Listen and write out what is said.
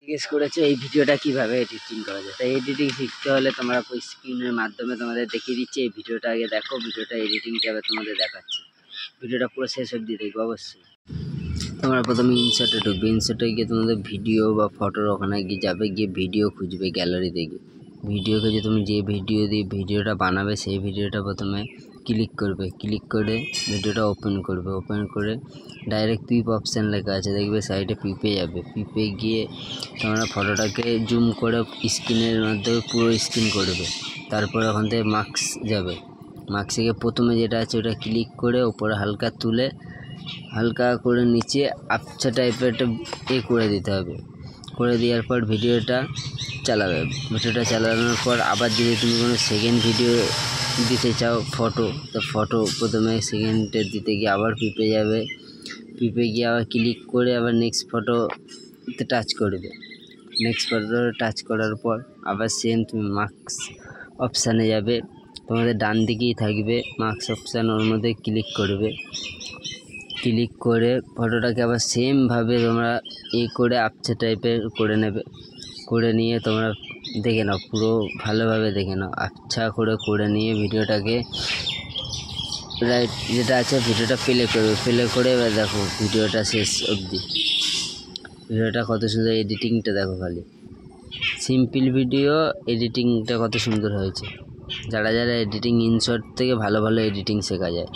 জিজ্ঞেস করেছে এই ভিডিওটা কিভাবে এডিটিং করা যায়। তাই এডিটিং শিখতে হলে তোমরা স্ক্রিনের মাধ্যমে তোমাদের দেখিয়ে দিচ্ছি। এই ভিডিওটা আগে দেখো, ভিডিওটা এডিটিং ট্যাবে তোমাদের দেখাচ্ছি। ভিডিওটা পুরো শেষ অবধি দেখবো অবশ্যই। তোমরা প্রথমে ইনসার্টে ঢুকবে, ইনসার্টে গিয়ে তোমাদের ভিডিও বা ফটোর ওখানে গিয়ে যাবে, গিয়ে ভিডিও খুঁজবে গ্যালারিতে গিয়ে। ভিডিও খুঁজে তুমি যে ভিডিও দিয়ে ভিডিওটা বানাবে সেই ভিডিওটা প্রথমে ক্লিক করবে, ক্লিক করে ভিডিওটা ওপেন করবে। ওপেন করে ডাইরেক্ট পিপ অপশান লেখা আছে দেখবে সাইডে, পিপে যাবে। পিপে গিয়ে তোমরা ফটোটাকে জুম করে স্ক্রিনের মাধ্যমে পুরো স্ক্রিন করবে। তারপর ওখান থেকে মার্কস যাবে, মার্কসে গিয়ে প্রথমে যেটা আছে ওটা ক্লিক করে ওপরে হালকা তুলে হালকা করে নিচে আবছা টাইপের একটা করে দিতে হবে। করে দেওয়ার পর ভিডিওটা চালাবে। ভিডিওটা চালানোর পর আবার যদি তুমি কোনো সেকেন্ড ভিডিও দিতে চাও ফটো, তো ফটো প্রথমে সেকেন্ডে দিতে গিয়ে আবার পিপে যাবে। পিপে গিয়ে আবার ক্লিক করে আবার নেক্সট ফটোতে টাচ করবে। নেক্সট ফটো টাচ করার পর আবার সেম তুমি মার্কস অপশানে যাবে, তোমাদের ডান দিকেই থাকবে মার্কস অপশান, ওর মধ্যে ক্লিক করবে। ক্লিক করে ফটোটাকে আবার সেমভাবে তোমরা করে আবছা টাইপের করে নেবে। করে নিয়ে তোমরা দেখে নাও, পুরো ভালোভাবে দেখে নাও, আচ্ছা করে নিয়ে ভিডিওটাকে রাইট যেটা আছে ভিডিওটা প্লে করবে। প্লে করে এবার দেখো ভিডিওটা শেষ অবধি। ভিডিওটা কত সুন্দর, এডিটিংটা দেখো, খালি সিম্পল ভিডিও এডিটিংটা কত সুন্দর হয়েছে। যারা যারা এডিটিং ইনশর্ট থেকে ভালো ভালো এডিটিং শেখা যায়।